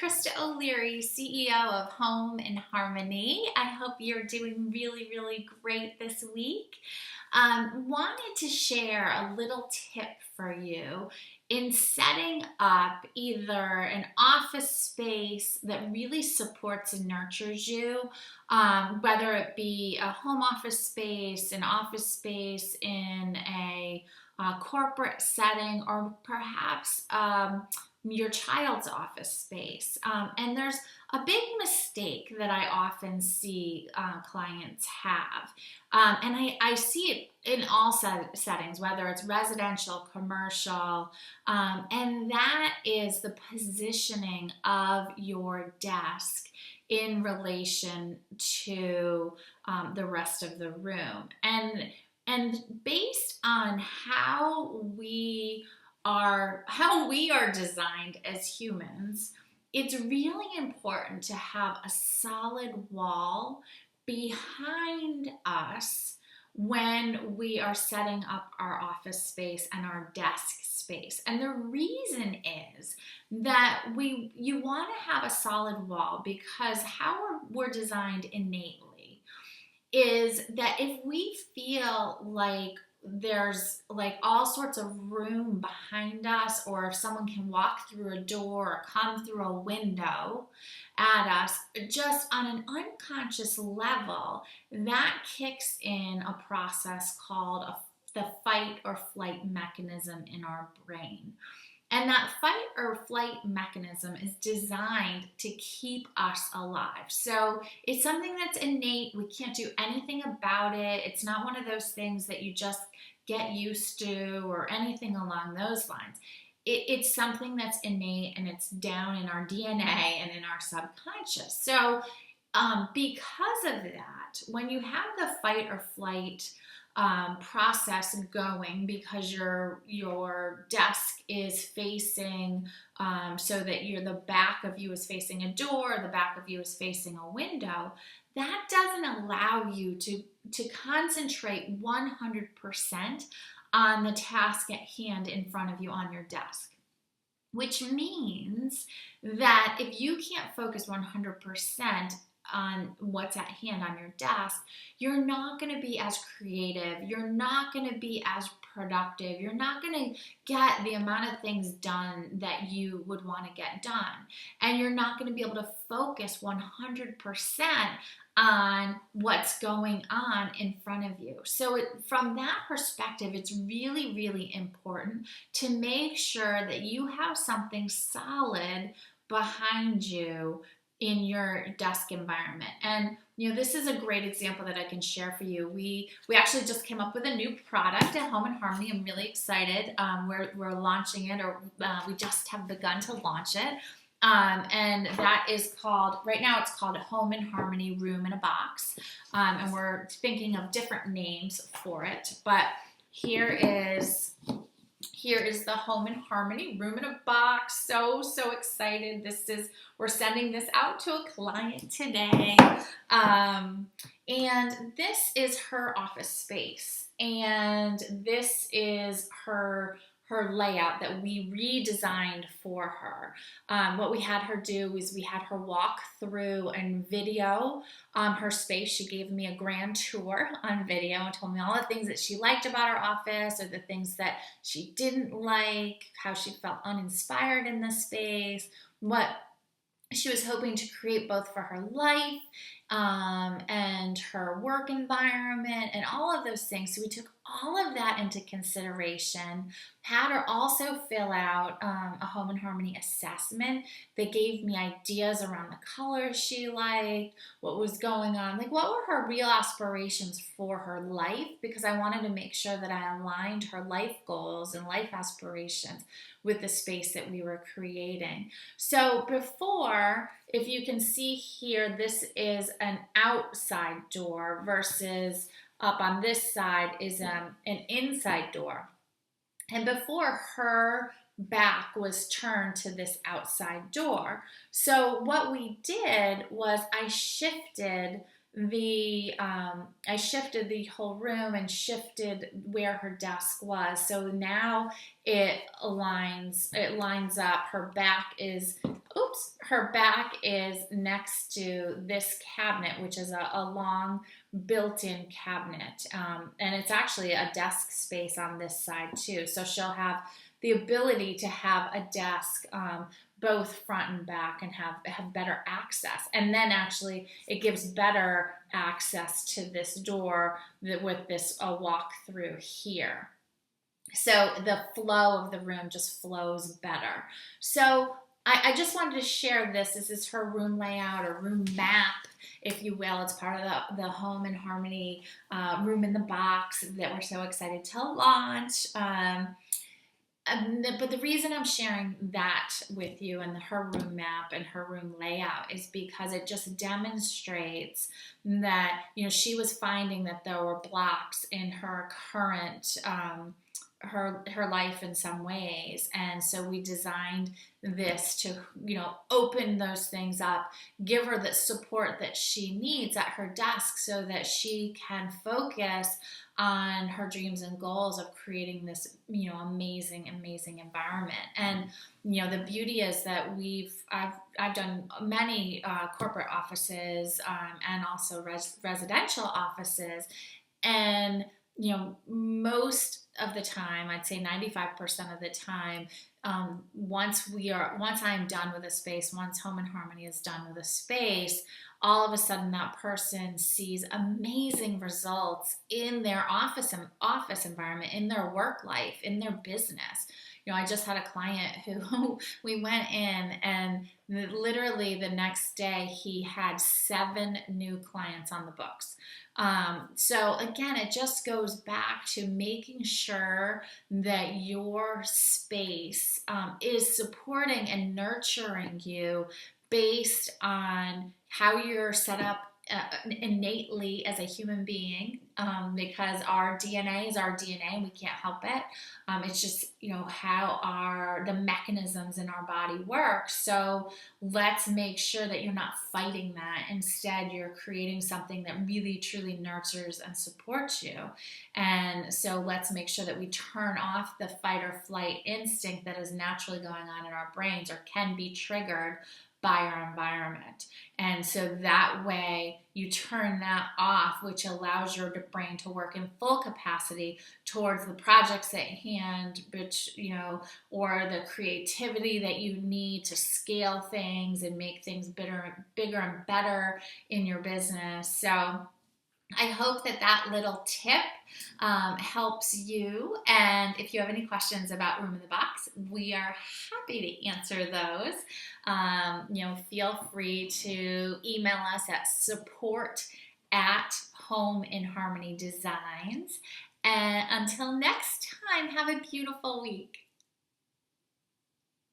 Krista O'Leary, CEO of Home in Harmony. I hope you're doing really, really great this week. Wanted to share a little tip for you in setting up either an office space that really supports and nurtures you, whether it be a home office space, an office space in a corporate setting, or perhaps your child's office space. And there's a big mistake that I often see clients have. And I see it in all settings, whether it's residential, commercial, and that is the positioning of your desk in relation to the rest of the room. And based on how we are designed as humans, it's really important to have a solid wall behind us when we are setting up our office space and our desk space. And the reason is that you want to have a solid wall because how we're designed innately is that if we feel like there's like all sorts of room behind us, or if someone can walk through a door or come through a window at us, just on an unconscious level, that kicks in a process called the fight or flight mechanism in our brain. And that fight or flight mechanism is designed to keep us alive. So it's something that's innate. We can't do anything about it. It's not one of those things that you just get used to or anything along those lines. It's something that's innate, and it's down in our DNA and in our subconscious. So because of that, when you have the fight or flight process going, because your desk is facing so that the back of you is facing a door, the back of you is facing a window, that doesn't allow you to concentrate 100% on the task at hand in front of you on your desk. Which means that if you can't focus 100% on what's at hand on your desk, you're not going to be as creative, you're not going to be as productive, you're not going to get the amount of things done that you would want to get done, and you're not going to be able to focus 100% on what's going on in front of you. So from that perspective, it's really, really important to make sure that you have something solid behind you in your desk environment. And this is a great example that I can share for you. We actually just came up with a new product at Home in Harmony. I'm really excited. We're launching it, or we just have begun to launch it. And that is called, right now it's called Home in Harmony Room in a Box. And we're thinking of different names for it. But here is the Home in Harmony Room in a Box. So excited. We're sending this out to a client today. And this is her office space. And this is her layout that we redesigned for her. What we had her do is we had her walk through and video her space. She gave me a grand tour on video and told me all the things that she liked about her office, or the things that she didn't like, how she felt uninspired in the space, what she was hoping to create both for her life and her work environment and all of those things. So we took all of that into consideration, had her also fill out a Home in Harmony assessment that gave me ideas around the colors she liked, what was going on, like what were her real aspirations for her life, because I wanted to make sure that I aligned her life goals and life aspirations with the space that we were creating. So before, if you can see here, this is an outside door versus up on this side is an inside door. And before, her back was turned to this outside door. So what we did was I shifted the whole room and shifted where her desk was. So now it lines up. Her back is Oops, her back is next to this cabinet, which is a long built-in cabinet. And it's actually a desk space on this side too. So she'll have the ability to have a desk both front and back and have better access. And then actually it gives better access to this door with this walk through here. So the flow of the room just flows better. So I just wanted to share this. This is her room layout or room map, if you will. It's part of the Home in Harmony room in the box that we're so excited to launch. But the reason I'm sharing that with you and her room map and her room layout is because it just demonstrates that, she was finding that there were blocks in her current her life in some ways, and so we designed this to open those things up, give her the support that she needs at her desk so that she can focus on her dreams and goals of creating this amazing environment. And the beauty is that I've done many corporate offices and also residential offices, and most of the time, I'd say 95% of the time, once I'm done with a space, once Home in Harmony is done with a space, all of a sudden that person sees amazing results in their office environment, in their work life, in their business. I just had a client who we went in, and literally the next day he had 7 new clients on the books. So again, it just goes back to making sure that your space is supporting and nurturing you based on how you're set up innately as a human being, because our DNA is our DNA and we can't help it. It's just how the mechanisms in our body work. So let's make sure that you're not fighting that. Instead, you're creating something that really truly nurtures and supports you. And so let's make sure that we turn off the fight or flight instinct that is naturally going on in our brains or can be triggered by our environment. And so that way you turn that off, which allows your brain to work in full capacity towards the projects at hand, which, or the creativity that you need to scale things and make things bigger and better in your business. So I hope that little tip helps you. And if you have any questions about Room in the Box, we are happy to answer those. Feel free to email us at support@Home in Harmony Designs. And until next time, have a beautiful week.